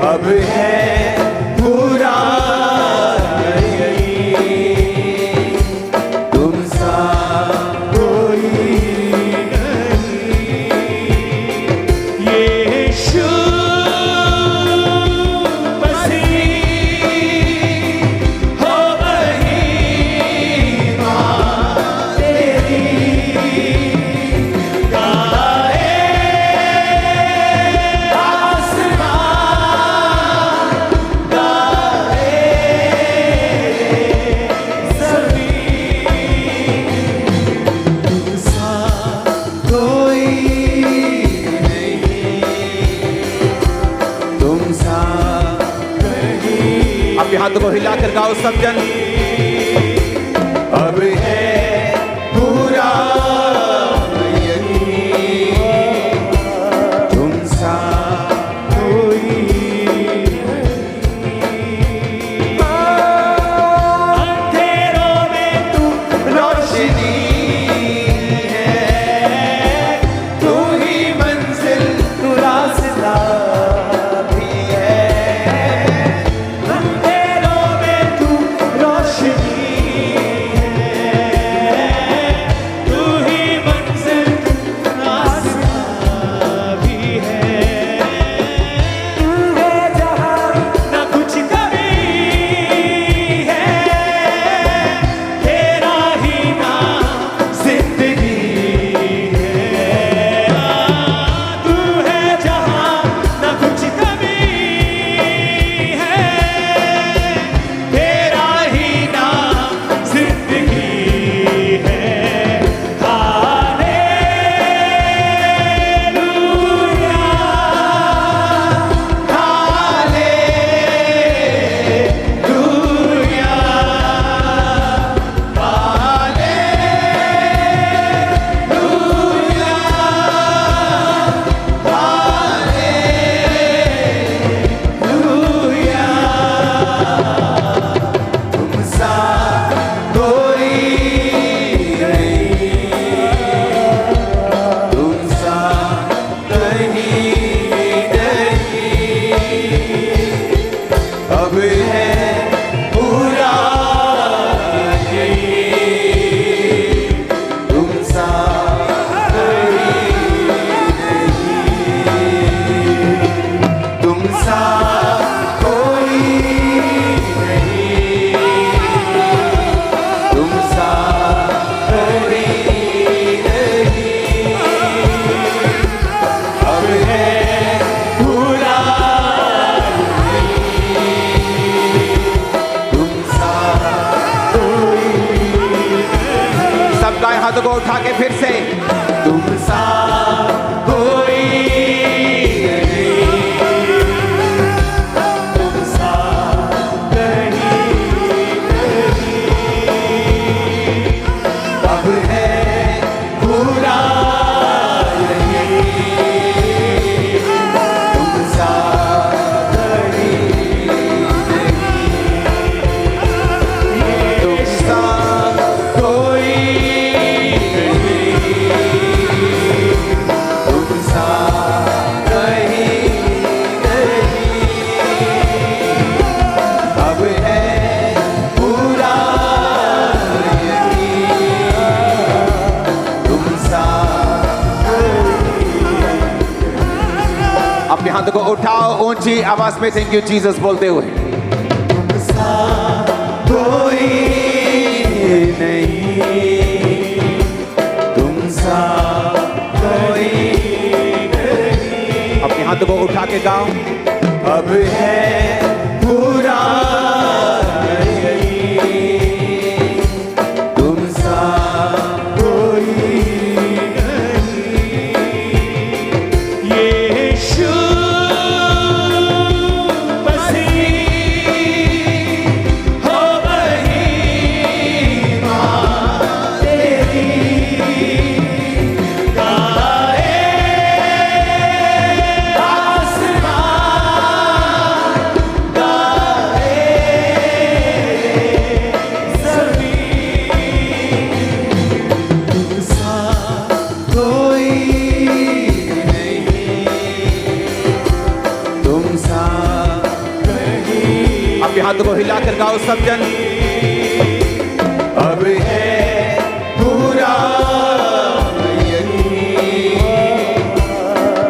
अब है पूरा तुम सा कोई नहीं। यीशु मसीह हो महिमा तेरी गाए आसमान गाए सभी तुम सा कोई तुम सा कहीं। अपने हाथों को हिलाकर गाओ सब जन। अब है पूरा यकीन तुम सा कोई अंधेरों में तू रोशनी है, तू ही मंजिल तू रास्ता भी है। अंधेरों में तू रोशनी है, तू ही मंजिल तू रास्ता भी है। तू है जहाँ न कुछ कमी है, तेरा ही नाम जिंदगी है। तू है जहाँ न कुछ कमी है, तेरा ही नाम जिंदगी है। हालेलुया हालेलुया हालेलुया तुम सा कोई नहीं, तुम सा कहीं नहीं। अब है पूरा यकीन तुम सा कहीं नहीं, तुम सा कोई नहीं, तुम सा कहीं नहीं। अब है पूरा तुम सा कोई सब गाएं हाथों को उठा के फिर से। तुम सा कोई नहीं, तुम सा कहीं नहीं। अब है पूरा यकीन तुम सा कहीं नहीं, तुम सा कोई तुम सा कहीं नहीं। अब है पूरा यकीन तुम सा अपने हाथों को उठाओ ऊंची आवाज में थैंक यू जीसस बोलते हुए। तुम सा कोई नहीं, तुम सा कोई नहीं। अपने हाथों को उठा के गाओ। अब है पूरा यकीन तुम सा कोई नहीं। यीशु मसीह हो महिमा तेरी गाए आसमान हाथों को हिलाकर गाओ सब जन। अब है पूरा यकीन,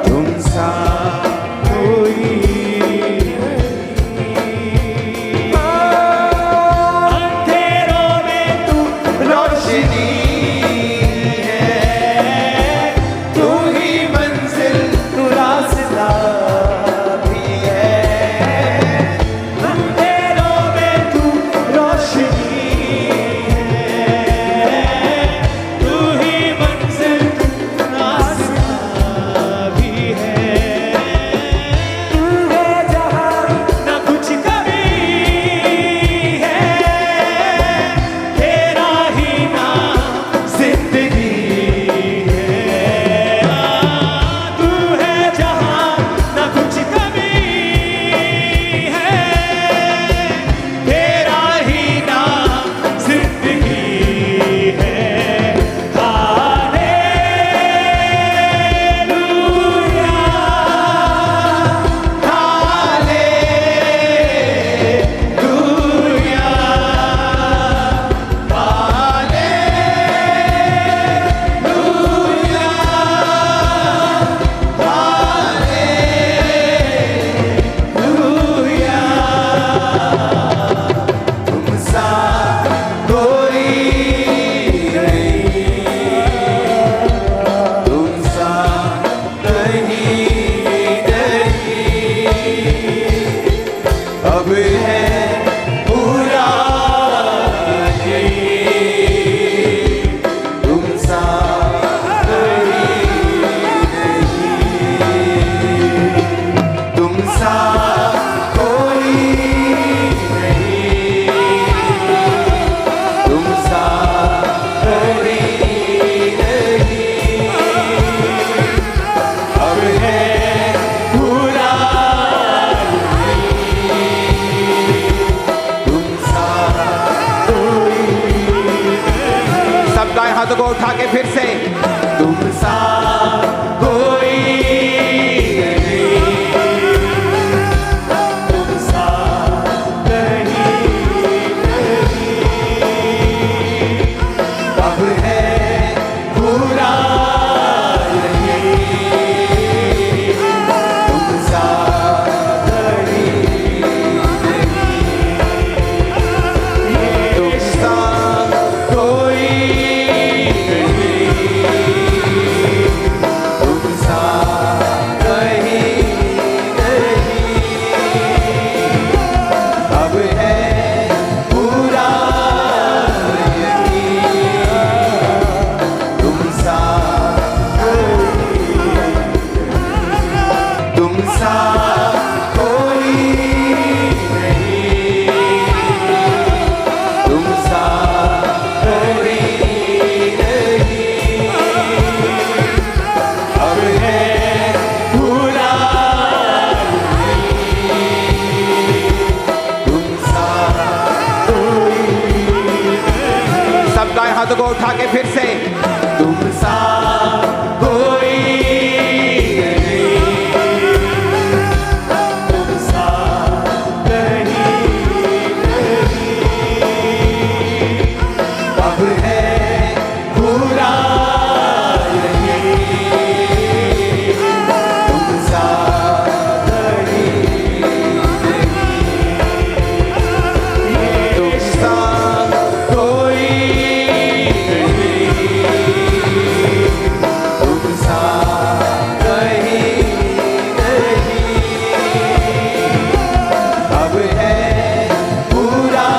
तुम सा कोई अंधेरों में तू रोशनी है, तू ही मंजिल तू रास्ता भी है। अंधेरों में तू रोशनी है, तू ही मंजिल तू रास्ता भी है। तू है जहाँ न कुछ कमी है, तेरा ही नाम जिंदगी है। तू है जहाँ न कुछ कमी है, तेरा ही नाम जिंदगी है। Hallelujah, hallelujah, hallelujah. तुम सा कोई नहीं, तुम सा कहीं नहीं। अब है पूरा यकीन, तुम सा कहीं नहीं, तुम सा कोई नहीं, तुम सा कोई नहीं। अब है पूरा यकीन, तुम सा कोई सब गाएं हाथों को उठा के फिर से। तुम सा कोई नहीं, तुम सा कहीं नहीं। अब है पूरा यकीन, तुम सा कहीं नहीं, तुम सा कोई तुम सा कहीं नहीं। अब है पूरा यकीन, तुम सा तुम सा कोई नहीं, तुम सा कोई नहीं। अब है पूरा यकीन, तुम सा कोई सब गाएं हाथों को उठा के फिर से। तुम सा कोई नहीं, तुम सा कहीं नहीं। अब है पूरा यकीन, तुम सा कहीं नहीं, तुम सा कोई तुम सा कहीं नहीं। अब है पूरा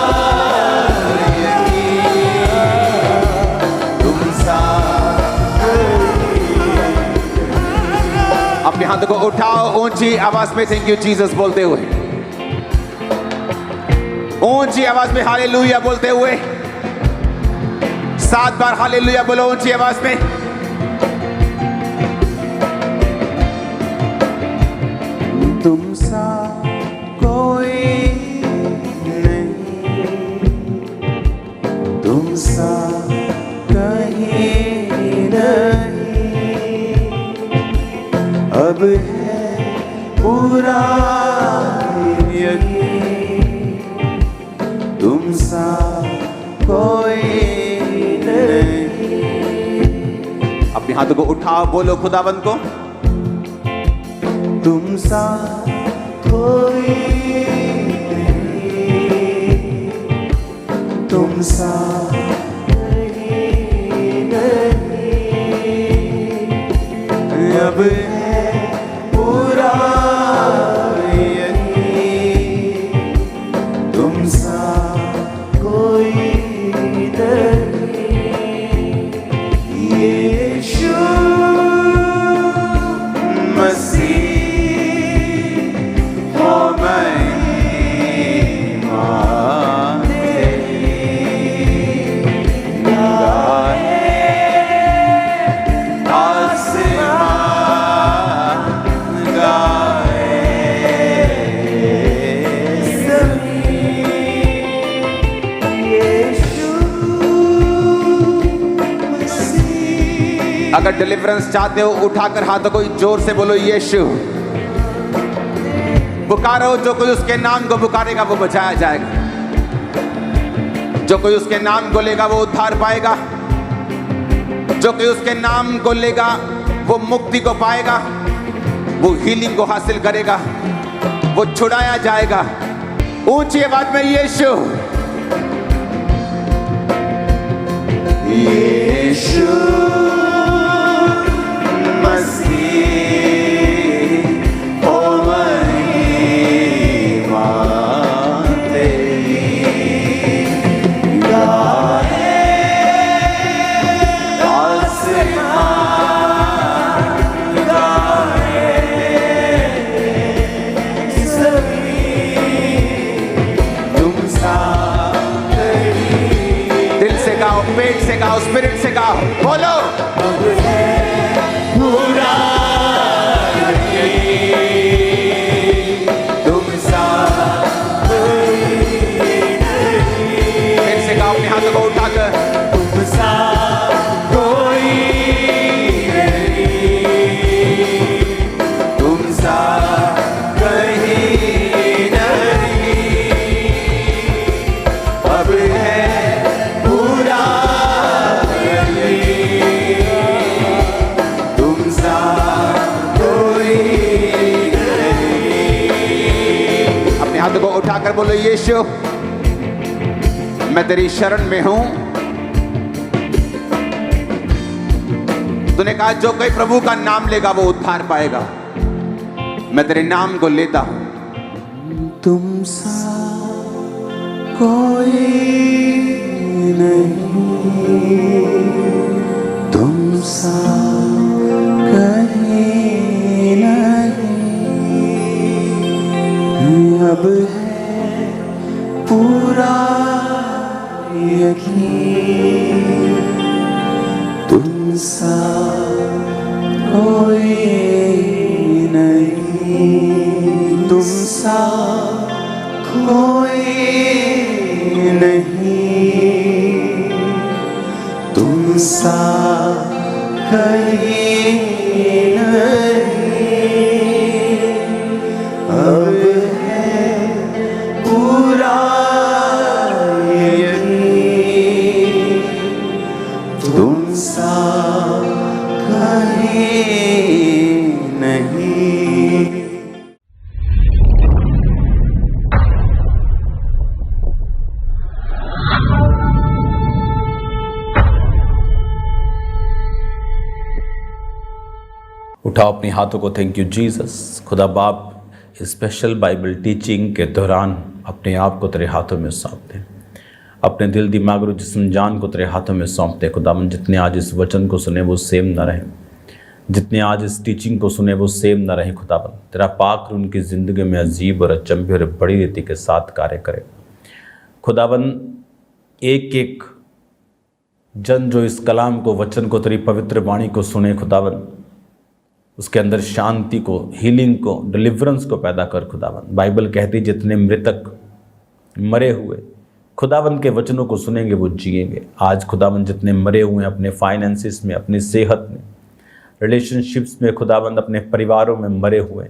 यकीन, तुम सा अपने हाथों को उठाओ ऊंची आवाज में थैंक यू जीसस बोलते हुए, ऊंची आवाज में हालेलुया बोलते हुए। 7 बार हालेलुया बोलो ऊंची आवाज में। तुम सा कोई नहीं, तुम सा कहीं नहीं। अब है पूरा यकीन, हाथों को उठाओ, बोलो खुदावंद को, तुम सा कोई नहीं, तुम सा अब है पूरा यकीन, तुम सा कोई नहीं, यीशु मसीह हो महिमा तेरी, गाए आसमान, गाए ज़मीन, यीशु मसीह। अगर डिलीवरेंस चाहते हो उठाकर हाथों को जोर से बोलो यीशु। पुकारो, जो कोई उसके नाम को पुकारेगा वो बचाया जाएगा, जो कोई उसके नाम को लेगा वो उद्धार पाएगा, जो कोई उसके नाम को लेगा वो मुक्ति को पाएगा, वो हीलिंग को हासिल करेगा, वो छुड़ाया जाएगा। ऊंची आवाज में यीशु, यीशु मसीह हो महिमा तेरी, गाए आसमान, गाए ज़मीन, तुम सा दिल से गाओ, पेट से गाओ, स्पिरिट से गाओ, बोलो अब है पूरा यकीन, तुम सा कोई नहीं, फिर से गाओ अपने हाथों को उठाकर, तुम सा कोई नहीं, तुम सा कहीं नहीं, अब है पूरा यकीन, तुम सा कोई नहीं। अपने हाथों को उठाकर बोलो यीशु, मैं तेरी शरण में हूं। तूने कहा जो कोई प्रभु का नाम लेगा वो उद्धार पाएगा। मैं तेरे नाम को लेता हूं। तुम सा कोई नहीं, तुम सा कहीं नहीं, अब है पूरा यकीन, तुम सा कोई नहीं, तुम सा कोई नहीं, तुम सा कहीं नहीं, अब है पूरा यकीन, तुम सा कहीं नहीं। उठाओ अपने हाथों को। Thank you Jesus. खुदा बाप, इस स्पेशल बाइबल टीचिंग के दौरान अपने आप को तेरे हाथों में सौंपते, अपने दिल दिमाग और जिस्म जान को तेरे हाथों में सौंपते। खुदावन, जितने आज इस वचन को सुने वो सेम ना रहें, जितने आज इस टीचिंग को सुने वो सेम ना रहें। खुदावन, तेरा पाक उनकी ज़िंदगी में अजीब और अचंभे और बड़ी रीति के साथ कार्य करे। खुदावन, एक एक जन जो इस कलाम को, वचन को, तेरी पवित्र वाणी को सुने, खुदावन उसके अंदर शांति को, हीलिंग को, डिलीवरेंस को पैदा कर। खुदावन, बाइबल कहती जितने मृतक मरे हुए खुदावन के वचनों को सुनेंगे वो जिएंगे। आज खुदावन जितने मरे हुए हैं अपने फाइनेंसिस में, अपनी सेहत में, रिलेशनशिप्स में, खुदावन अपने परिवारों में मरे हुए,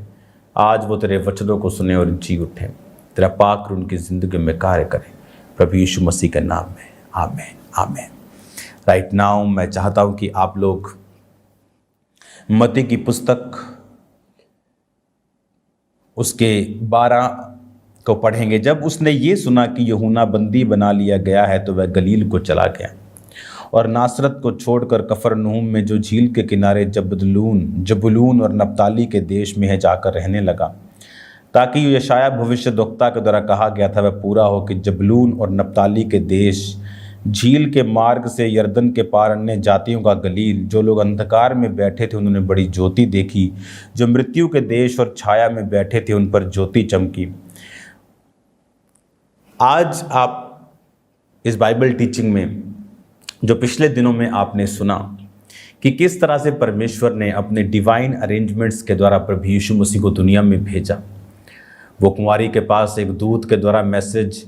आज वो तेरे वचनों को सुने और जी उठें। तेरा पाक उनकी ज़िंदगी में कार्य करें, प्रभु यीशु मसीह के नाम में, आमीन आमीन। राइट नाउ मैं चाहता हूँ कि आप लोग मत्ती की पुस्तक उसके 12 को पढ़ेंगे। जब उसने ये सुना कि यूहन्ना बंदी बना लिया गया है तो वह गलील को चला गया और नासरत को छोड़कर कफरनहूम में जो झील के किनारे जबूलून और नप्ताली के देश में है जाकर रहने लगा, ताकि यशाया भविष्यद्वक्ता के द्वारा कहा गया था वह पूरा हो कि जबूलून और नप्ताली के देश, झील के मार्ग से यरदन के पार अन्य जातियों का गलील, जो लोग अंधकार में बैठे थे उन्होंने बड़ी ज्योति देखी, जो मृत्यु के देश और छाया में बैठे थे उन पर ज्योति चमकी। आज आप इस बाइबल टीचिंग में जो पिछले दिनों में आपने सुना कि किस तरह से परमेश्वर ने अपने डिवाइन अरेंजमेंट्स के द्वारा प्रभु यीशु मसीह को दुनिया में भेजा। वो कुंवारी के पास एक दूत के द्वारा मैसेज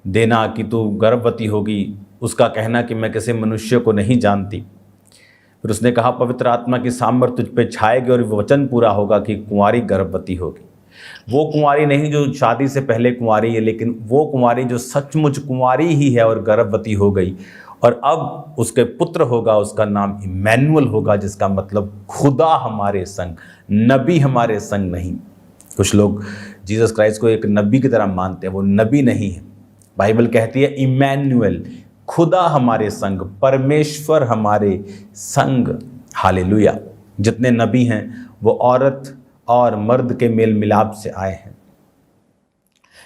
देना कि तू गर्भवती होगी, उसका कहना कि मैं किसी मनुष्य को नहीं जानती। फिर उसने कहा पवित्र आत्मा की सामर्थ तुझ पे छाएगी और वचन पूरा होगा कि कुंवारी गर्भवती होगी। वो कुंवारी नहीं जो शादी से पहले कुंवारी है, लेकिन वो कुंवारी जो सचमुच कुंवारी ही है और गर्भवती हो गई, और अब उसके पुत्र होगा, उसका नाम इमैनुअल होगा, जिसका मतलब खुदा हमारे संग, नबी हमारे संग नहीं। कुछ लोग जीसस क्राइस्ट को एक नबी की तरह मानते हैं, वो नबी नहीं है। बाइबल कहती है इमैनुअल, खुदा हमारे संग, परमेश्वर हमारे संग। हालेलुया। जितने नबी हैं वो औरत और मर्द के मेल मिलाप से आए हैं,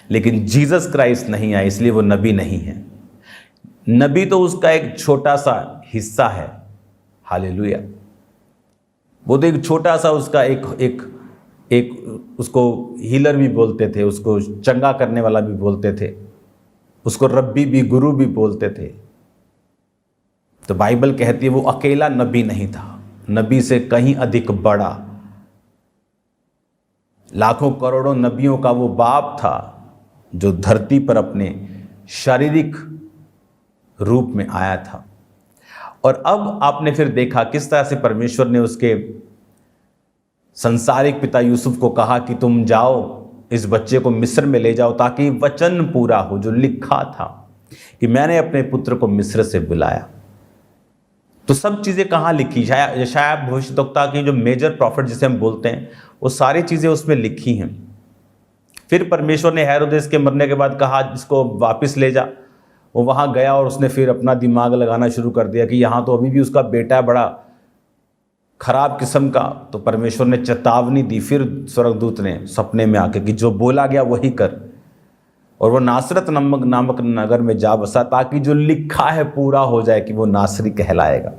लेकिन जीसस क्राइस्ट नहीं आए, इसलिए वो नबी नहीं है। नबी तो उसका एक छोटा सा हिस्सा है। हालेलुया। वो तो एक छोटा सा उसका एक उसको हीलर भी बोलते थे, उसको चंगा करने वाला भी बोलते थे, उसको रब्बी भी, गुरु भी बोलते थे। तो बाइबल कहती है वो अकेला नबी नहीं था, नबी से कहीं अधिक बड़ा, लाखों करोड़ों नबियों का वो बाप था जो धरती पर अपने शारीरिक रूप में आया था। और अब आपने फिर देखा किस तरह से परमेश्वर ने उसके संसारिक पिता यूसुफ को कहा कि तुम जाओ, इस बच्चे को मिस्र में ले जाओ, ताकि वचन पूरा हो जो लिखा था कि मैंने अपने पुत्र को मिस्र से बुलाया। तो सब चीज़ें कहाँ लिखी? यशाया भविष्यद्वक्ता की जो मेजर प्रॉफिट जिसे हम बोलते हैं, वो सारी चीज़ें उसमें लिखी हैं। फिर परमेश्वर ने हेरोदेस के मरने के बाद कहा इसको वापस ले जा। वो वहाँ गया और उसने फिर अपना दिमाग लगाना शुरू कर दिया कि यहाँ तो अभी भी उसका बेटा है बड़ा खराब किस्म का। तो परमेश्वर ने चेतावनी दी, फिर स्वर्गदूत ने सपने में आके कि जो बोला गया वही कर, और वो नासरत नामक नगर में जा बसा, ताकि जो लिखा है पूरा हो जाए कि वो नासरी कहलाएगा।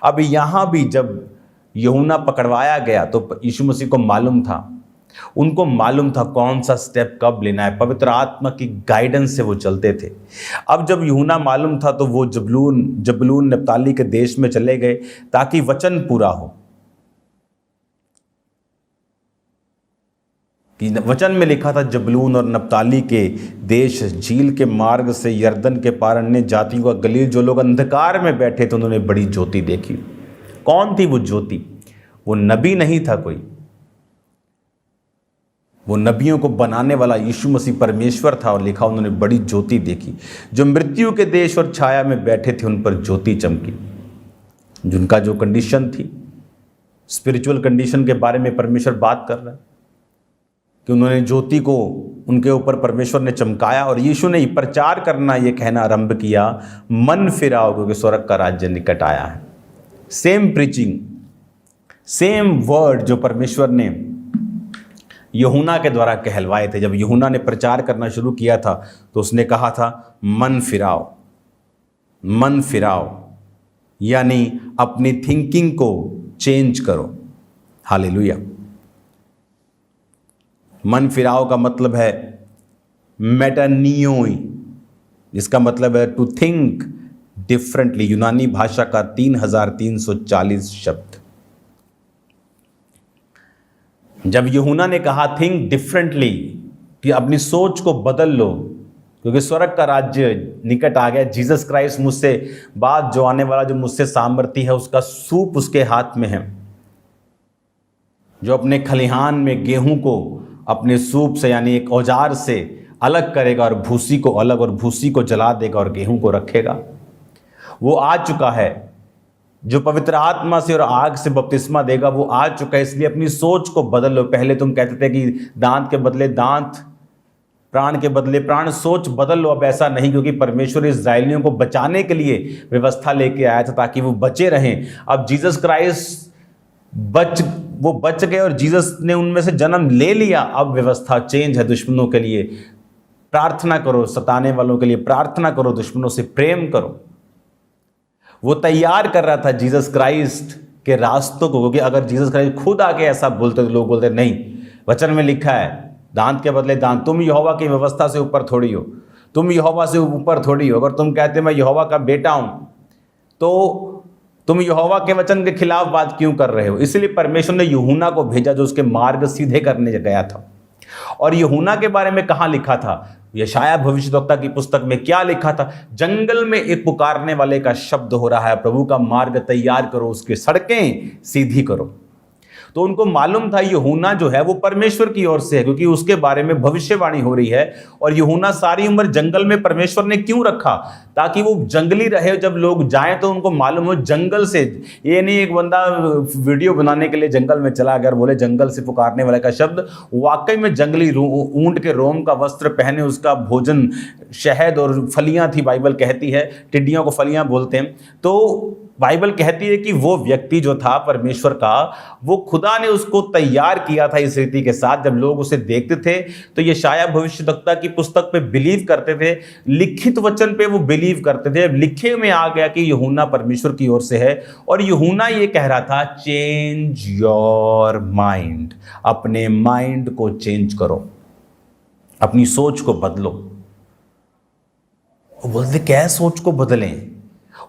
अब यहाँ भी जब यूहन्ना पकड़वाया गया तो यीशु मसीह को मालूम था, उनको मालूम था कौन सा स्टेप कब लेना है, पवित्र आत्मा की गाइडेंस से वो चलते थे। अब जब यूहन्ना मालूम था तो वो जबूलून नप्ताली के देश में चले गए ताकि वचन पूरा हो। कि वचन में लिखा था जबूलून और नप्ताली के देश, झील के मार्ग से यरदन के पार अन्य जातियों का गलील, जो लोग अंधकार में बैठे थे उन्होंने बड़ी ज्योति देखी। कौन थी वो ज्योति? वो नबी नहीं था कोई, वो नबियों को बनाने वाला यीशु मसीह परमेश्वर था। और लिखा उन्होंने बड़ी ज्योति देखी, जो मृत्यु के देश और छाया में बैठे थे उन पर ज्योति चमकी। जिनका जो कंडीशन थी, स्पिरिचुअल कंडीशन के बारे में परमेश्वर बात कर रहा है कि उन्होंने ज्योति को उनके ऊपर परमेश्वर ने चमकाया, और यीशु ने प्रचार करना, ये कहना आरंभ किया, मन फिराओ क्योंकि स्वर्ग का राज्य निकट आया है। सेम प्रीचिंग, सेम वर्ड जो परमेश्वर ने यूहन्ना के द्वारा कहलवाए थे। जब यूहन्ना ने प्रचार करना शुरू किया था तो उसने कहा था मन फिराओ, मन फिराओ, यानी अपनी थिंकिंग को चेंज करो। हालेलुया। मन फिराओ का मतलब है मेटानियोई, जिसका मतलब है टू थिंक डिफरेंटली। यूनानी भाषा का 3340 शब्द। जब यूहन्ना ने कहा थिंक डिफरेंटली, कि अपनी सोच को बदल लो क्योंकि स्वर्ग का राज्य निकट आ गया, जीसस क्राइस्ट मुझसे बाद जो आने वाला, जो मुझसे सामर्थी है, उसका सूप उसके हाथ में है, जो अपने खलिहान में गेहूं को अपने सूप से यानी एक औजार से अलग करेगा और भूसी को अलग, और भूसी को जला देगा और गेहूं को रखेगा। वो आ चुका है जो पवित्र आत्मा से और आग से बपतिस्मा देगा वो आ चुका है, इसलिए अपनी सोच को बदल लो। पहले तुम कहते थे कि दांत के बदले दांत, प्राण के बदले प्राण, सोच बदल लो। अब ऐसा नहीं, क्योंकि परमेश्वर इस्राएलियों को बचाने के लिए व्यवस्था लेके आया था ताकि वो बचे रहें। अब जीसस क्राइस्ट वो बच गए और जीसस ने उनमें से जन्म ले लिया। अब व्यवस्था चेंज है दुश्मनों के लिए। प्रार्थना करो सताने वालों के लिए, प्रार्थना करो, दुश्मनों से प्रेम करो। वो तैयार कर रहा था जीसस क्राइस्ट के रास्तों को, क्योंकि अगर जीसस क्राइस्ट खुद आके ऐसा बोलते तो लोग बोलते नहीं, वचन में लिखा है दांत के बदले दांत। तुम यहोवा की व्यवस्था से ऊपर थोड़ी हो, तुम यहोवा से ऊपर थोड़ी हो। अगर तुम कहते मैं यहोवा का बेटा हूं तो तुम यहोवा के वचन के खिलाफ बात क्यों कर रहे हो? इसलिए परमेश्वर ने यूहन्ना को भेजा जो उसके मार्ग सीधे करने गया था। और यूहन्ना के बारे में कहां लिखा था? यशायाह भविष्यद्वक्ता की पुस्तक में क्या लिखा था? जंगल में एक पुकारने वाले का शब्द हो रहा है, प्रभु का मार्ग तैयार करो, उसकी सड़कें सीधी करो। तो उनको मालूम था यूहन्ना जो है वो परमेश्वर की ओर से है, क्योंकि उसके बारे में भविष्यवाणी हो रही है। और यूहन्ना सारी उम्र जंगल में परमेश्वर ने क्यों रखा? ताकि वो जंगली रहे, जब लोग जाएं तो उनको मालूम हो जंगल से। ये नहीं एक बंदा वीडियो बनाने के लिए जंगल में चला गया, बोले जंगल से पुकारने वाले का शब्द, वाकई में जंगली ऊंट के रोम का वस्त्र पहने, उसका भोजन शहद और फलियां थी, बाइबल कहती है। टिड्डियों को फलियां बोलते हैं। तो बाइबल कहती है कि वो व्यक्ति जो था परमेश्वर का, वो खुदा ने उसको तैयार किया था इस रीति के साथ। जब लोग उसे देखते थे तो यशायाह भविष्यद्वक्ता की पुस्तक पे बिलीव करते थे, लिखित वचन पे वो बिलीव करते थे। लिखे में आ गया कि यूहन्ना परमेश्वर की ओर से है। और यूहन्ना ये कह रहा था चेंज योर माइंड, अपने माइंड को चेंज करो, अपनी सोच को बदलो। बोलते क्या सोच को बदलें?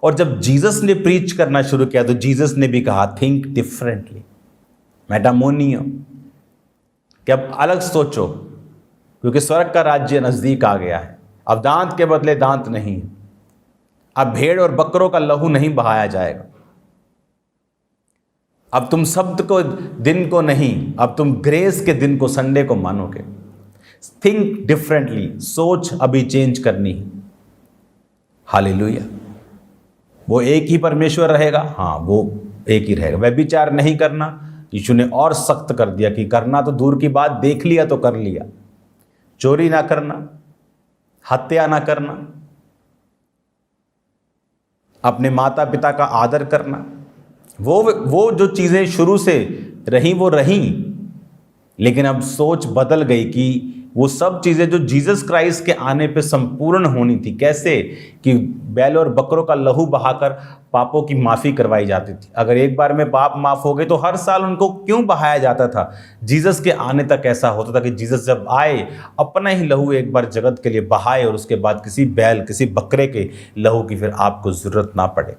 और जब जीसस ने प्रीच करना शुरू किया तो जीसस ने भी कहा थिंक डिफरेंटली, मेटामोनियो, कि अब अलग सोचो, क्योंकि स्वर्ग का राज्य नजदीक आ गया है। अब दांत के बदले दांत नहीं, अब भेड़ और बकरों का लहू नहीं बहाया जाएगा। अब तुम शब्द को दिन को नहीं, अब तुम ग्रेस के दिन को, संडे को मानोगे। थिंक डिफरेंटली, सोच अभी चेंज करनी है। हालेलुया। वो एक ही परमेश्वर रहेगा, हाँ वो एक ही रहेगा। व्यभिचार नहीं करना, यीशु ने और सख्त कर दिया कि करना तो दूर की बात, देख लिया तो कर लिया। चोरी ना करना, हत्या ना करना, अपने माता पिता का आदर करना, वो जो चीजें शुरू से रही वो रही। लेकिन अब सोच बदल गई कि वो सब चीजें जो जीसस क्राइस्ट के आने पे संपूर्ण होनी थी। कैसे? कि बैल और बकरों का लहू बहाकर पापों की माफी करवाई जाती थी। अगर एक बार में पाप माफ हो गए तो हर साल उनको क्यों बहाया जाता था? जीसस के आने तक ऐसा होता था कि जीसस जब आए अपना ही लहू एक बार जगत के लिए बहाए, और उसके बाद किसी बैल किसी बकरे के लहू की फिर आपको जरूरत ना पड़े।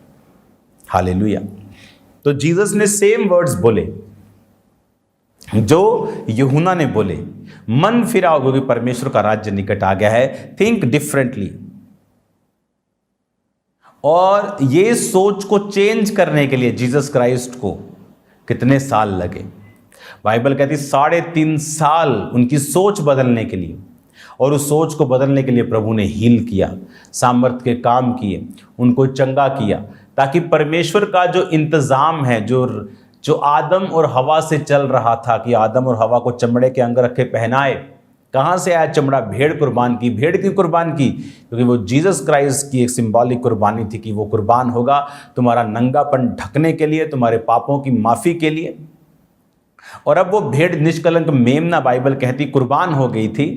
हालेलुया। तो जीसस ने सेम वर्ड्स बोले जो यूहन्ना ने बोले, मन फिराओ क्योंकि परमेश्वर का राज्य निकट आ गया है। Think differently. और ये सोच को चेंज करने के लिए जीसस क्राइस्ट को कितने साल लगे? बाइबल कहती 3.5 साल उनकी सोच बदलने के लिए। और उस सोच को बदलने के लिए प्रभु ने हील किया, सामर्थ के काम किए, उनको चंगा किया, ताकि परमेश्वर का जो इंतजाम है, जो आदम और हवा से चल रहा था कि आदम और हवा को चमड़े के अंगरखे पहनाए। कहाँ से आया चमड़ा? भेड़ कुर्बान की। भेड़ क्यों कुर्बान की? क्योंकि वो जीसस क्राइस्ट की एक सिंबॉलिक कुर्बानी थी कि वो कुर्बान होगा तुम्हारा नंगापन ढकने के लिए, तुम्हारे पापों की माफी के लिए। और अब वो भेड़ निष्कलंक मेमना, बाइबल कहती, कुर्बान हो गई थी।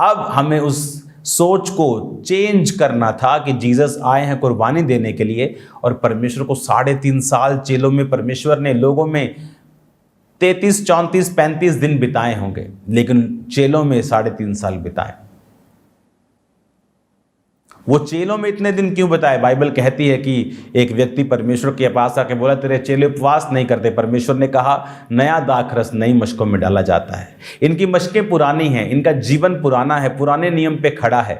अब हमें उस सोच को चेंज करना था कि जीसस आए हैं कुर्बानी देने के लिए। और परमेश्वर को 3.5 साल चेलों में परमेश्वर ने लोगों में 33, 34, 35 दिन बिताए होंगे, लेकिन चेलों में 3.5 साल बिताए। वो चेलों में इतने दिन क्यों बताए? बाइबल कहती है कि एक व्यक्ति परमेश्वर के पास आके बोला तेरे चेले उपवास नहीं करते। परमेश्वर ने कहा नया दाखरस नई मशकों में डाला जाता है। इनकी मशकें पुरानी हैं, इनका जीवन पुराना है, पुराने नियम पे खड़ा है।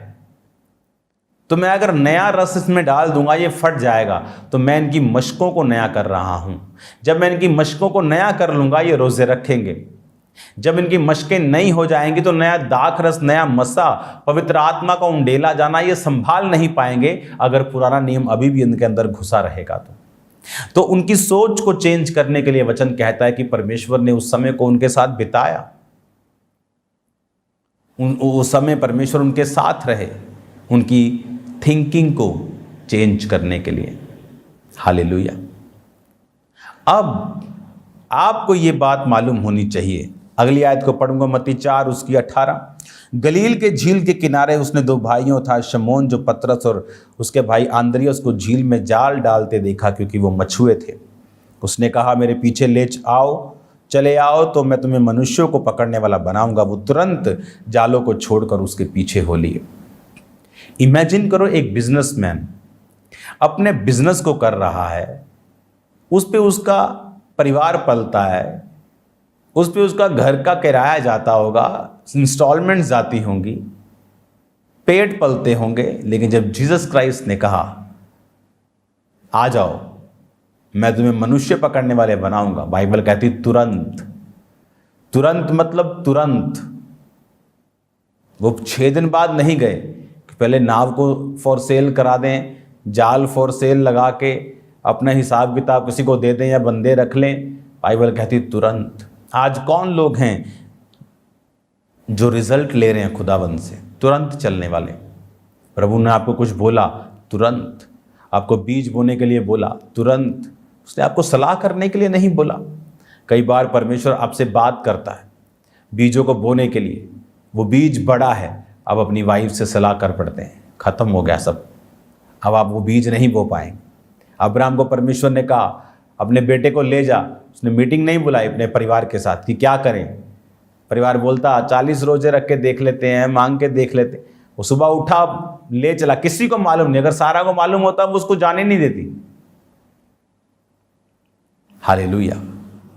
तो मैं अगर नया रस इसमें डाल दूंगा ये फट जाएगा। तो मैं इनकी मशकों को नया कर रहा हूं। जब मैं इनकी मशकों को नया कर लूंगा ये रोजे रखेंगे। जब इनकी मशकें नई हो जाएंगी तो नया दाखरस, नया मसा, पवित्र आत्मा का उंडेला जाना ये संभाल नहीं पाएंगे अगर पुराना नियम अभी भी इनके अंदर घुसा रहेगा। तो तो उनकी सोच को चेंज करने के लिए वचन कहता है कि परमेश्वर ने उस समय को उनके साथ बिताया, उस समय परमेश्वर उनके साथ रहे उनकी थिंकिंग को चेंज करने के लिए। हालेलुया। अब आपको ये बात मालूम होनी चाहिए। अगली आयत को पढ़ूंगा, मत्ती 4 उसकी 18। गलील के झील के किनारे उसने 2 भाइयों था शमौन जो पतरस और उसके भाई आंद्रियास को झील में जाल डालते देखा क्योंकि वो मछुए थे। उसने कहा, मेरे पीछे चले आओ तो मैं तुम्हें मनुष्यों को पकड़ने वाला बनाऊंगा। वो तुरंत जालों को छोड़कर उसके पीछे हो लिए। इमेजिन करो, एक बिजनेसमैन अपने बिजनेस को कर रहा है, उस पे उसका परिवार पलता है, उस पे उसका घर का किराया जाता होगा, इंस्टॉलमेंट्स जाती होंगी, पेट पलते होंगे। लेकिन जब जीसस क्राइस्ट ने कहा, आ जाओ मैं तुम्हें मनुष्य पकड़ने वाले बनाऊंगा, बाइबल कहती तुरंत। तुरंत मतलब तुरंत। वो 6 दिन बाद नहीं गए कि पहले नाव को फॉर सेल करा दें, जाल फॉर सेल लगा के अपना हिसाब किताब किसी को दे दें या बंदे रख लें। बाइबल कहती तुरंत। आज कौन लोग हैं जो रिजल्ट ले रहे हैं खुदाबंद से, तुरंत चलने वाले। प्रभु ने आपको कुछ बोला, तुरंत। आपको बीज बोने के लिए बोला, तुरंत। उसने आपको सलाह करने के लिए नहीं बोला। कई बार परमेश्वर आपसे बात करता है बीजों को बोने के लिए, वो बीज बड़ा है, अब अपनी वाइफ से सलाह कर पड़ते हैं, खत्म हो गया सब, अब आप वो बीज नहीं बो पाएंगे। अब्राहम को परमेश्वर ने कहा अपने बेटे को ले जा, उसने मीटिंग नहीं बुलाई अपने परिवार के साथ कि क्या करें। परिवार बोलता 40 रोजे रख के देख लेते हैं, मांग के देख लेते। वो सुबह उठा, ले चला, किसी को मालूम नहीं। अगर सारा को मालूम होता वो उसको जाने नहीं देती। हालेलुया।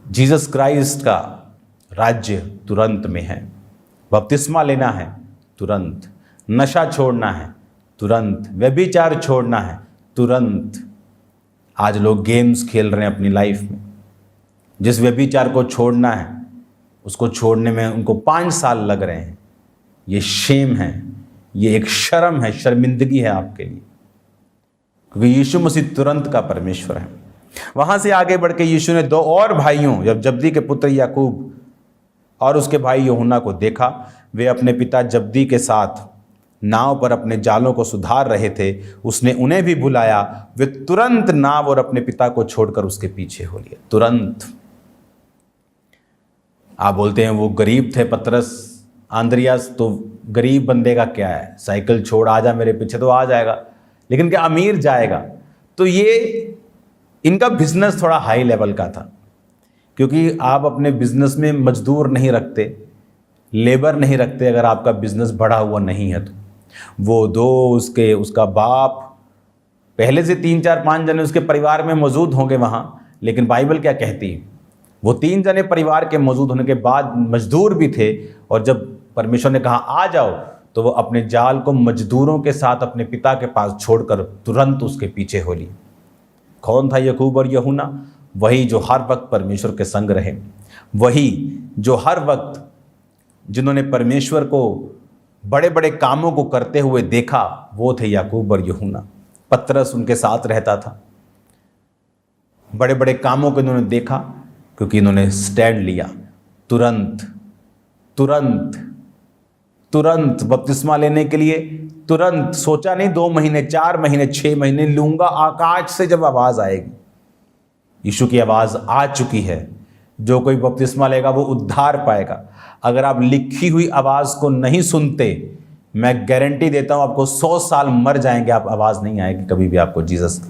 जीसस क्राइस्ट का राज्य तुरंत में है। बपतिस्मा लेना है तुरंत, नशा छोड़ना है तुरंत, व्यभिचार छोड़ना है तुरंत। आज लोग गेम्स खेल रहे हैं अपनी लाइफ में। जिस व्यभिचार को छोड़ना है उसको छोड़ने में उनको 5 साल लग रहे हैं। ये शेम है, ये एक शर्म है, शर्मिंदगी है आपके लिए, क्योंकि यीशु मसीह तुरंत का परमेश्वर है। वहां से आगे बढ़ के यीशु ने 2 और भाइयों, जब जब्दी के पुत्र याकूब और उसके भाई यूहन्ना को देखा। वे अपने पिता जब्दी के साथ नाव पर अपने जालों को सुधार रहे थे। उसने उन्हें भी बुलाया। वे तुरंत नाव और अपने पिता को छोड़कर उसके पीछे हो लिए। तुरंत। आप बोलते हैं वो गरीब थे पतरस आंद्रियास, तो गरीब बंदे का क्या है, साइकिल छोड़ आ जा मेरे पीछे तो आ जाएगा, लेकिन क्या अमीर जाएगा? तो ये इनका बिजनेस थोड़ा हाई लेवल का था, क्योंकि आप अपने बिजनेस में मजदूर नहीं रखते, लेबर नहीं रखते अगर आपका बिजनेस बढ़ा हुआ नहीं है तो। वो 2 उसका बाप, पहले से 3 4 5 जने उसके परिवार में मौजूद होंगे वहाँ, लेकिन बाइबल क्या कहती है, वो 3 जने परिवार के मौजूद होने के बाद मजदूर भी थे। और जब परमेश्वर ने कहा आ जाओ, तो वो अपने जाल को मजदूरों के साथ अपने पिता के पास छोड़कर तुरंत उसके पीछे हो ली। कौन था याकूब और यूहन्ना? वही जो हर वक्त परमेश्वर के संग रहे, वही जो हर वक्त जिन्होंने परमेश्वर को बड़े बड़े कामों को करते हुए देखा, वो थे याकूब और यूहन्ना। पतरस उनके साथ रहता था। बड़े बड़े कामों को इन्होंने देखा क्योंकि इन्होंने स्टैंड लिया। तुरंत तुरंत तुरंत बपतिस्मा लेने के लिए तुरंत। सोचा नहीं 2 महीने, 4 महीने, 6 महीने लूंगा। आकाश से जब आवाज आएगी, यीशु की आवाज आ चुकी है, जो कोई बपतिस्मा लेगा वो उद्धार पाएगा। अगर आप लिखी हुई आवाज को नहीं सुनते, मैं गारंटी देता हूं आपको 100 साल मर जाएंगे, आप आवाज नहीं आएगी कभी भी आपको जीसस।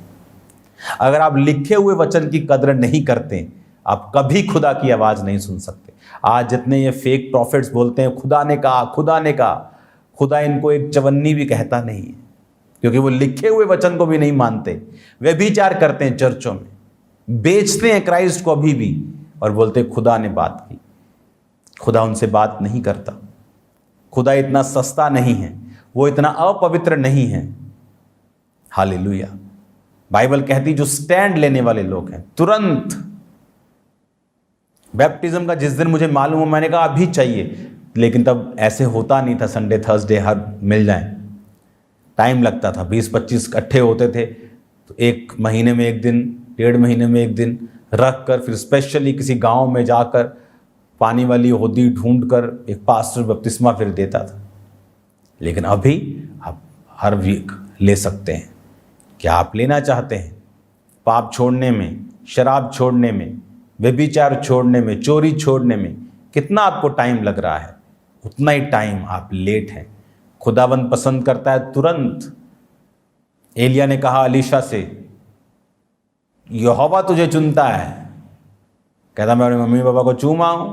अगर आप लिखे हुए वचन की कदर नहीं करते, आप कभी खुदा की आवाज नहीं सुन सकते। आज जितने ये फेक प्रॉफिट्स बोलते हैं खुदा ने कहा, खुदा ने कहा, खुदा इनको एक चवन्नी भी कहता नहीं है, क्योंकि वो लिखे हुए वचन को भी नहीं मानते। वे विचार करते हैं चर्चों में, बेचते हैं क्राइस्ट को अभी भी, और बोलते हैं खुदा ने बात की। खुदा उनसे बात नहीं करता। खुदा इतना सस्ता नहीं है, वो इतना अपवित्र नहीं है। हालेलुया। बाइबल कहती जो स्टैंड लेने वाले लोग हैं, तुरंत। बैप्टिज्म का जिस दिन मुझे मालूम हो, मैंने कहा अभी चाहिए, लेकिन तब ऐसे होता नहीं था संडे थर्सडे हर मिल जाए, टाइम लगता था। 20-25 इकट्ठे होते थे, तो 1 महीने में 1 दिन 1.5 महीने में एक दिन रख कर फिर स्पेशली किसी गांव में जाकर पानी वाली होदी ढूंढ कर एक पास्टर बपतिस्मा फिर देता था। लेकिन अभी आप हर वीक ले सकते हैं। क्या आप लेना चाहते हैं? पाप छोड़ने में, शराब छोड़ने में, व्यभिचार छोड़ने में, चोरी छोड़ने में कितना आपको टाइम लग रहा है? उतना ही टाइम आप लेट हैं। खुदावंद पसंद करता है तुरंत। एलिया ने कहा अलीशा से, यहोवा तुझे चुनता है। कहता मैं अपने मम्मी पापा को चूमा हूं।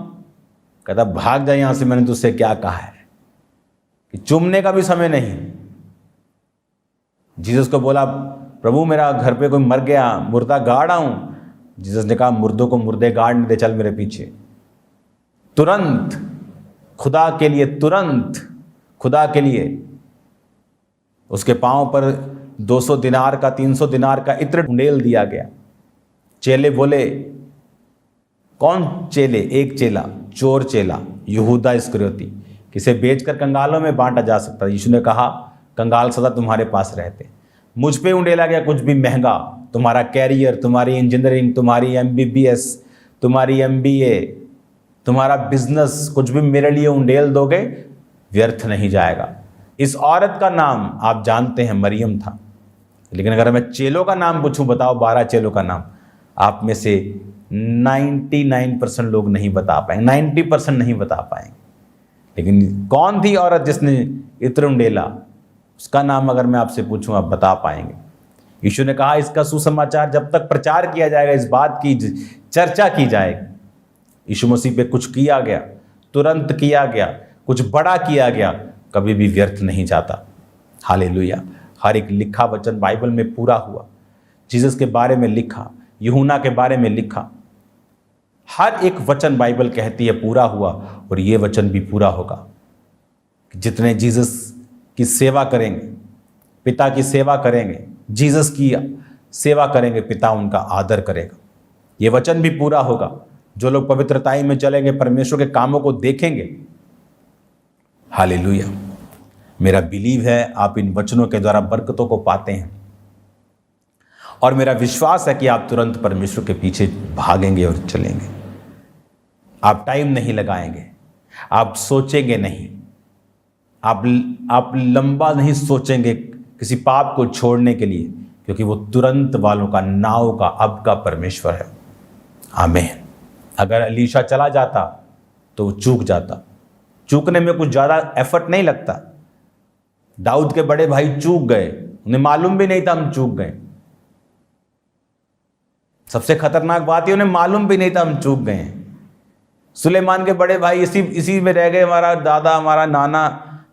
कहता भाग जा यहां से, मैंने तुझसे क्या कहा है कि चूमने का भी समय नहीं। जीसस को बोला, प्रभु मेरा घर पे कोई मर गया, मुर्दा गाड़ आऊं। जीसस ने कहा मुर्दों को मुर्दे गाड़ नहीं दे, चल मेरे पीछे। तुरंत खुदा के लिए, तुरंत खुदा के लिए। उसके पांव पर 200 दिनार का, 300 दिनार का इत्र ढूंढेल दिया गया। चेले बोले, कौन चेले? एक चेला, चोर चेला यहूदा इस्करियोती, किसे बेचकर कंगालों में बांटा जा सकता। यीशु ने कहा कंगाल सदा तुम्हारे पास रहते। मुझ पे उंडेला गया कुछ भी महंगा, तुम्हारा कैरियर, तुम्हारी इंजीनियरिंग, तुम्हारी MBBS, तुम्हारी MBA, तुम्हारा बिजनेस, कुछ भी मेरे लिए उंडेल दोगे, व्यर्थ नहीं जाएगा। इस औरत का नाम आप जानते हैं, मरियम था। लेकिन अगर मैं चेलों का नाम पूछूं, बताओ 12 चेलों का नाम, आप में से 99% लोग नहीं बता पाएंगे, 90% नहीं बता पाएंगे। लेकिन कौन थी औरत जिसने इत्र उंडेला? उसका नाम अगर मैं आपसे पूछूं, आप बता पाएंगे। यीशु ने कहा इसका सुसमाचार जब तक प्रचार किया जाएगा, इस बात की चर्चा की जाएगी। यीशु मसीह पे कुछ किया गया, तुरंत किया गया, कुछ बड़ा किया गया, कभी भी व्यर्थ नहीं जाता। हालेलुया। हर एक लिखा वचन बाइबल में पूरा हुआ। जीसस के बारे में लिखा, यूहन्ना के बारे में लिखा, हर एक वचन बाइबल कहती है पूरा हुआ। और ये वचन भी पूरा होगा। जितने जीसस की सेवा करेंगे, पिता की सेवा करेंगे, जीसस की सेवा करेंगे, पिता उनका आदर करेगा। ये वचन भी पूरा होगा। जो लोग पवित्रताई में चलेंगे, परमेश्वर के कामों को देखेंगे। हालेलुया। मेरा बिलीव है आप इन वचनों के द्वारा बरकतों को पाते हैं, और मेरा विश्वास है कि आप तुरंत परमेश्वर के पीछे भागेंगे और चलेंगे। आप टाइम नहीं लगाएंगे, आप सोचेंगे नहीं, आप लंबा नहीं सोचेंगे किसी पाप को छोड़ने के लिए, क्योंकि वो तुरंत वालों का, नाव का, अब का परमेश्वर है। आमीन। अगर अलीशा चला जाता तो वो चूक जाता। चूकने में कुछ ज़्यादा एफर्ट नहीं लगता। दाऊद के बड़े भाई चूक गए, उन्हें मालूम भी नहीं था हम चूक गए। सबसे खतरनाक बात है, उन्हें मालूम भी नहीं था हम चूक गए। सुलेमान के बड़े भाई इसी में रह गए। हमारा दादा,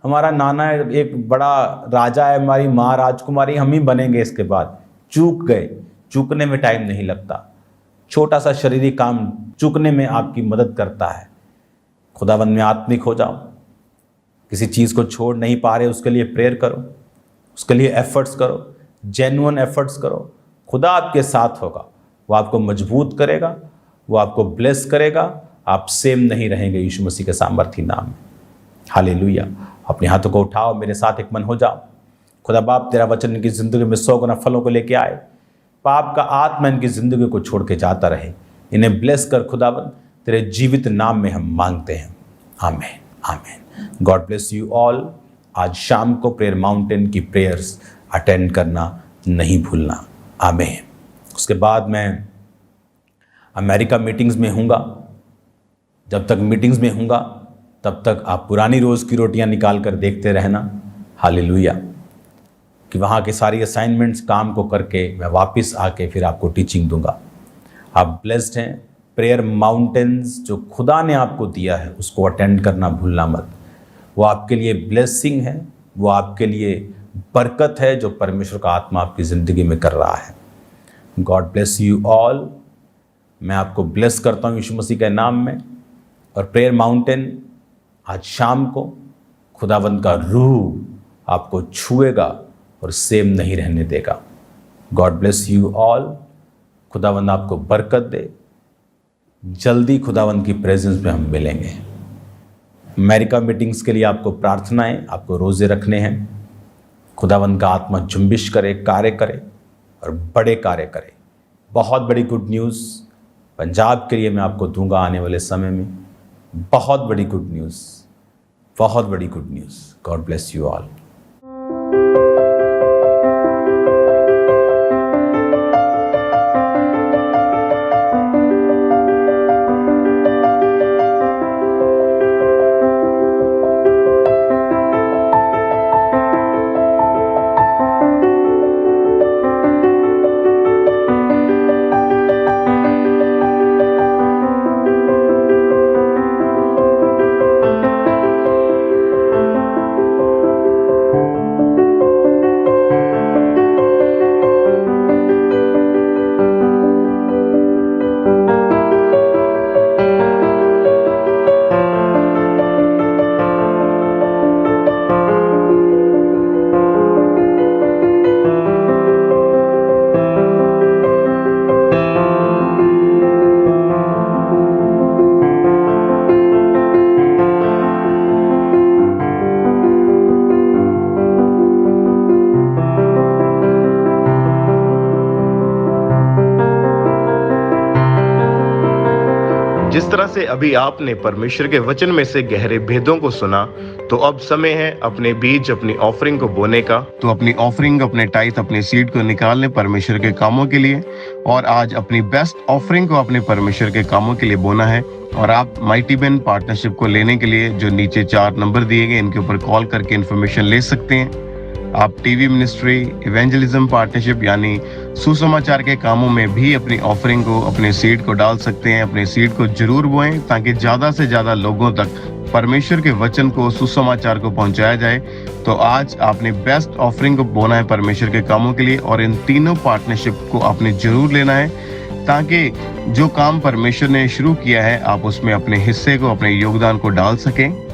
हमारा नाना एक बड़ा राजा है, हमारी माँ राजकुमारी, हम ही बनेंगे इसके बाद। चूक गए। चूकने में टाइम नहीं लगता। छोटा सा शरीरी काम चूकने में आपकी मदद करता है। खुदावंद में आत्मिक हो जाओ। किसी चीज़ को छोड़ नहीं पा रहे, उसके लिए प्रेयर करो, उसके लिए एफर्ट्स करो, जेन्युइन एफर्ट्स करो। खुदा आपके साथ होगा, वो आपको मजबूत करेगा, वो आपको ब्लेस करेगा। आप सेम नहीं रहेंगे यीशु मसीह के सामर्थी नाम में। हालेलुया। अपने हाथों को उठाओ, मेरे साथ एक मन हो जाओ। खुदा बाप, तेरा वचन इनकी ज़िंदगी में 100 गुना फलों को लेके आए। पाप का आत्मा इनकी ज़िंदगी को छोड़ के जाता रहे। इन्हें ब्लेस कर खुदावन, तेरे जीवित नाम में हम मांगते हैं। आमीन, आमीन। God bless you all. आज शाम को प्रेयर माउंटेन की प्रेयर्स अटेंड करना नहीं भूलना। आमीन। उसके बाद मैं अमेरिका मीटिंग्स में हूँगा। जब तक मीटिंग्स में हूँगा तब तक आप पुरानी रोज़ की रोटियां निकाल कर देखते रहना। हालेलुया। कि वहाँ के सारी असाइनमेंट्स काम को करके मैं वापस आके फिर आपको टीचिंग दूंगा। आप ब्लेस्ड हैं। प्रेयर माउंटेन्स जो खुदा ने आपको दिया है उसको अटेंड करना भूलना मत। वो आपके लिए ब्लेसिंग है, वो आपके लिए बरकत है जो परमेश्वर का आत्मा आपकी ज़िंदगी में कर रहा है। God bless you all. मैं आपको ब्लेस करता हूँ यीशु मसीह के नाम में। और प्रेयर माउंटेन आज शाम को खुदावंद का रूह आपको छुएगा और सेम नहीं रहने देगा। God bless you all. खुदावंद आपको बरकत दे। जल्दी खुदावंद की प्रेजेंस में हम मिलेंगे। अमेरिका मीटिंग्स के लिए आपको प्रार्थनाएं, आपको रोज़े रखने हैं। खुदावंद का आत्मा जुम्बिश करे, कार्य करे और बड़े कार्य करे। बहुत बड़ी गुड न्यूज़ पंजाब के लिए मैं आपको दूंगा आने वाले समय में। बहुत बड़ी गुड न्यूज़, बहुत बड़ी good news. God bless you all. जिस तरह से अभी आपने परमेश्वर के वचन में से गहरे भेदों को सुना, तो अब समय है अपने बीज, अपनी ऑफरिंग को बोने का। तो अपनी ऑफरिंग, अपने टाइथ, अपने सीड को निकाल लें परमेश्वर के कामों के लिए। और आज अपनी बेस्ट ऑफरिंग को अपने परमेश्वर के कामों के लिए बोना है। और आप माइटी बेन पार्टनरशिप को लेने के लिए जो नीचे 4 नंबर दिए गए, इनके ऊपर कॉल करके इन्फॉर्मेशन ले सकते हैं। आप टीवी मिनिस्ट्री, इवेंजलिज्म पार्टनरशिप यानी सुसमाचार के कामों में भी अपनी ऑफरिंग को, अपने सीड को डाल सकते हैं। अपने सीड को जरूर बोएं ताकि ज्यादा से ज्यादा लोगों तक परमेश्वर के वचन को, सुसमाचार को पहुंचाया जाए। तो आज आपने बेस्ट ऑफरिंग को बोना है परमेश्वर के कामों के लिए, और इन तीनों पार्टनरशिप को आपने जरूर लेना है ताकि जो काम परमेश्वर ने शुरू किया है आप उसमें अपने हिस्से को, अपने योगदान को डाल सकें।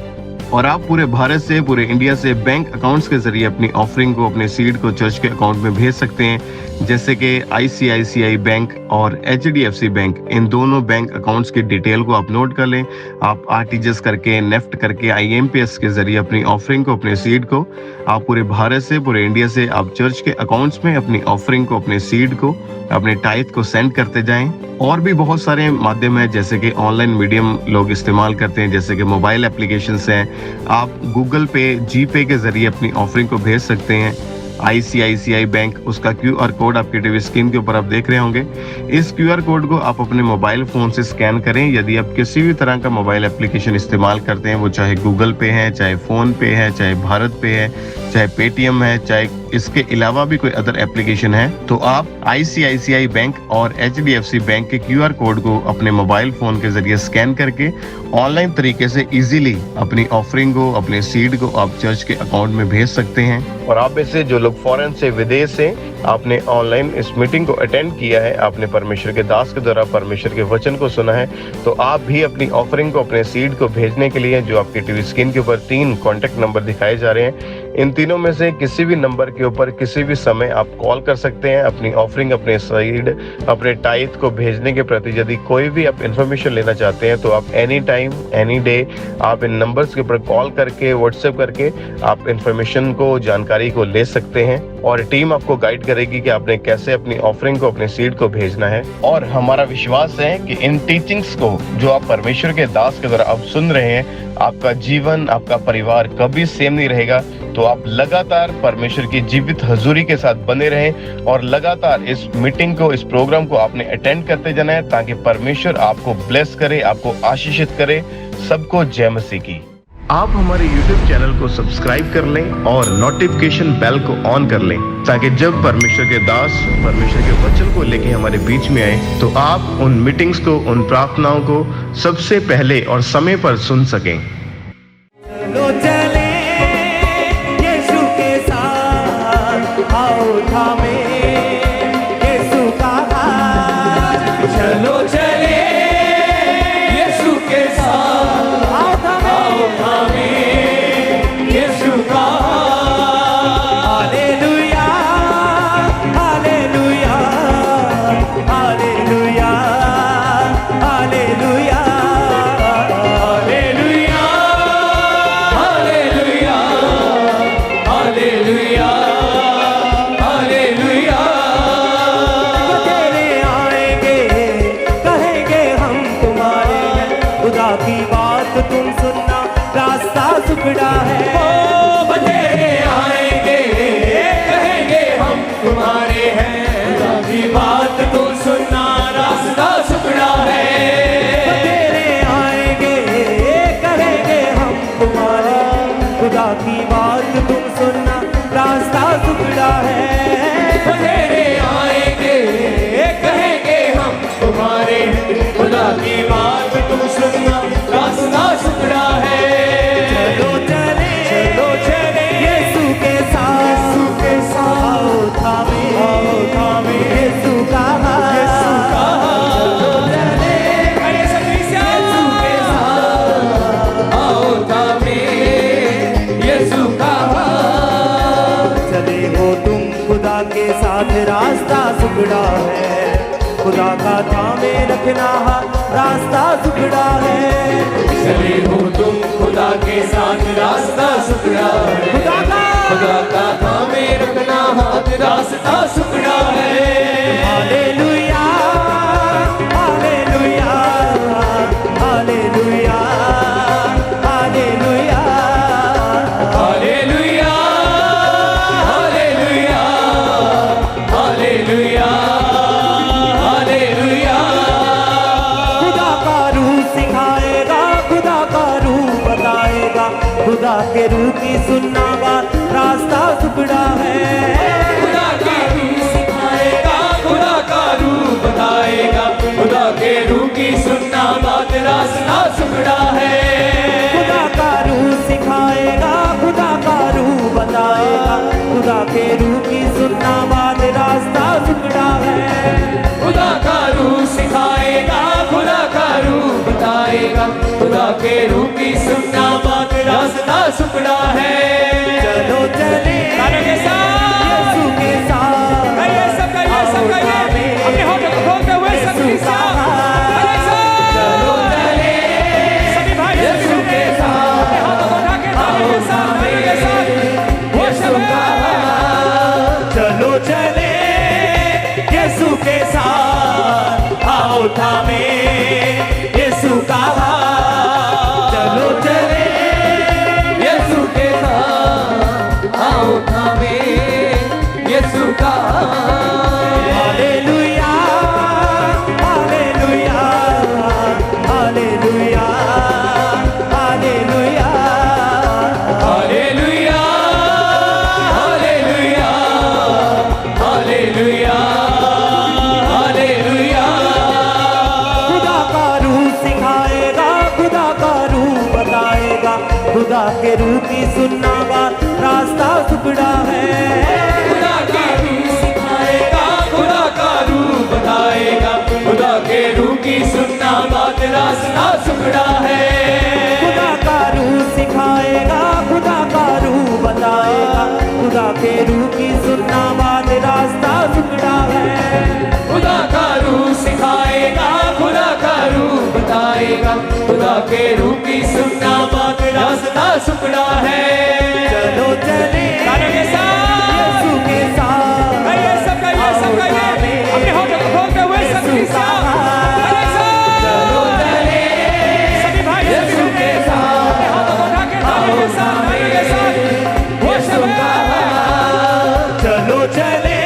और आप पूरे भारत से, पूरे इंडिया से बैंक अकाउंट्स के जरिए अपनी ऑफरिंग को, अपने सीड को चर्च के अकाउंट में भेज सकते हैं, जैसे कि ICICI बैंक और HDFC बैंक। इन दोनों बैंक अकाउंट्स की डिटेल को आप नोट कर लें। आप RTGS करके, नेफ्ट करके, IMPS के जरिए अपनी ऑफरिंग को, अपने सीड को, आप पूरे भारत से, पूरे इंडिया से आप चर्च के अकाउंट्स में अपनी ऑफरिंग को, अपने सीड को, अपने टाइथ को सेंड करते जाएं। और भी बहुत सारे माध्यम है जैसे कि ऑनलाइन मीडियम लोग इस्तेमाल करते हैं, जैसे कि मोबाइल एप्लीकेशंस हैं। आप गूगल पे, GPay के जरिए अपनी ऑफरिंग को भेज सकते हैं। ICICI बैंक, उसका QR कोड आपके टीवी स्क्रीन के ऊपर आप देख रहे होंगे। इस QR कोड को आप अपने मोबाइल फोन से स्कैन करें। यदि आप किसी भी तरह का मोबाइल एप्लीकेशन इस्तेमाल करते हैं, वो चाहे गूगल पे है, चाहे फोन पे है, चाहे भारत पे है, चाहे पेटीएम है, चाहे इसके अलावा भी कोई अदर एप्लीकेशन है, तो आप ICICI बैंक और HDFC बैंक के QR कोड को अपने मोबाइल फोन के जरिए स्कैन करके ऑनलाइन तरीके से इजीली अपनी ऑफरिंग को, अपने सीड को आप चर्च के अकाउंट में भेज सकते हैं। और आप में से जो लोग फॉरेन से, विदेश से आपने ऑनलाइन इस मीटिंग को अटेंड किया है, आपने परमेश्वर के दास के द्वारा परमेश्वर के वचन को सुना है, तो आप भी अपनी ऑफरिंग को, अपने सीड को भेजने के लिए जो आपके टीवी स्क्रीन के ऊपर 3 कॉन्टेक्ट नंबर दिखाए जा रहे हैं, इन तीनों में से किसी भी नंबर के ऊपर किसी भी समय आप कॉल कर सकते हैं। अपनी ऑफरिंग, अपने सीड, अपने टाइथ को भेजने के प्रति यदि कोई भी आप इन्फॉर्मेशन लेना चाहते हैं, तो आप एनी टाइम, एनी डे आप इन नंबर्स के ऊपर कॉल करके, व्हाट्सएप करके आप इन्फॉर्मेशन को, जानकारी को ले सकते हैं। और टीम आपको गाइड करेगी कि आपने कैसे अपनी ऑफरिंग को, अपने सीड को भेजना है। और हमारा विश्वास है कि इन टीचिंग्स को जो आप परमेश्वर के दास के द्वारा आप सुन रहे हैं, आपका जीवन, आपका परिवार कभी सेम नहीं रहेगा। तो आप लगातार परमेश्वर की जीवित हजूरी के साथ बने रहें और लगातार इस मीटिंग को, इस प्रोग्राम को आपने अटेंड करते जाना है, ताकि परमेश्वर आपको ब्लेस करे, आपको आशीषित करे। सबको जय मसीह की। आप हमारे YouTube चैनल को सब्सक्राइब कर लें और नोटिफिकेशन बेल को ऑन कर लें, ताकि जब परमेश्वर के दास परमेश्वर के वचन को लेके हमारे बीच में आए, तो आप उन मीटिंग्स को, उन प्रार्थनाओं को सबसे पहले और समय पर सुन सकें। चलो चले यीशु के साथ, आओ थामे यीशु का हाथ। चलो चले यीशु के साथ, आओ थामे यीशु का हाथ। Hallelujah, hallelujah, hallelujah, hallelujah, hallelujah. टुकड़ा है। ओ बतेरे आएंगे कहेंगे हम तुम्हारे हैं, खुदा की बात तुम सुनना रास्ता टुकड़ा है। बतेरे आएंगे कहेंगे हम तुम्हारे, खुदा की बात तुम सुनना रास्ता टुकड़ा है। बतेरे आएंगे कहेंगे हम तुम्हारे हैं, खुदा की बात तुम सुनना रास्ता टुकड़ा है। चलो चले यीशु के साथ, आओ थामे यीशु का हाथ। चलो चले यीशु के साथ, आओ थामे यीशु का हाथ। चले हो तुम खुदा के साथ, रास्ता सुगड़ा है, खुदा का थामे रखना रास्ता सुगड़ा है। चले हो तुम खुदा के साथ, रास्ता सुगड़ा है, खुदा का थामे रखना हाथ रास्ता सुगड़ा है। Hallelujah hallelujah hallelujah hallelujah hallelujah hallelujah hallelujah hallelujah. खुदा का रूह सिखाएगा, खुदा का रूह बताएगा, खुदा के रूह की सुनना बात रास्ता सुगड़ा है। खुदा के रूह सिखाएगा, खुदा का रूह बताएगा, खुदा के रूह की सुनना बात रास्ता सुगड़ा है। खुदा का रूह सिखाएगा, खुदा का रूह बताएगा, खुदा के रूह की सुनना बात रास्ता सुगड़ा है। खुदा का रूह सिखाएगा, खुदा का रूह बताएगा, खुदा के रूह की सुनना बात रास्ता सुगड़ा है। चलो चले यीशु के साथ, आओ थामे यीशु का हाथ। चलो चले यीशु के साथ, आओ थामे यीशु का हाथ। चलो चले यीशु के साथ, आओ थामे यीशु का हाथ। चलो चले यीशु के साथ, आओ थामे यीशु का hallelujah hallelujah hallelujah hallelujah hallelujah hallelujah hallelujah hallelujah. खुदा का रूह सिखाएगा, खुदा का रूह बताएगा, खुदा के रूह की सुनना बात रास्ता सुगड़ा है। खुदा के रूह सिखाएगा, खुदा का रूह बताएगा, खुदा के रूह की सुनना बात रास्ता सुगड़ा है। खुदा का रूह सिखाएगा, खुदा का रूह बताएगा, खुदा के रूह की सुनना बात रास्ता सुगड़ा है। खुदा का रूह सिखाएगा, खुदा का रूह बताएगा, खुदा के रूह की सुनना बात रास्ता सुगड़ा है। चलो चले यीशु के साथ, आओ थामे यीशु का हाथ। चलो चले यीशु के साथ, आओ थामे यीशु का हाथ। चलो चले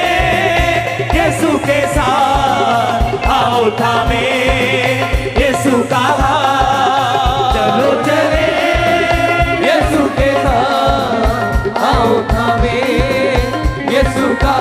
यीशु के साथ, आओ थामे यीशु का हाथ। चलो चले यीशु के साथ, आओ थामे यीशु का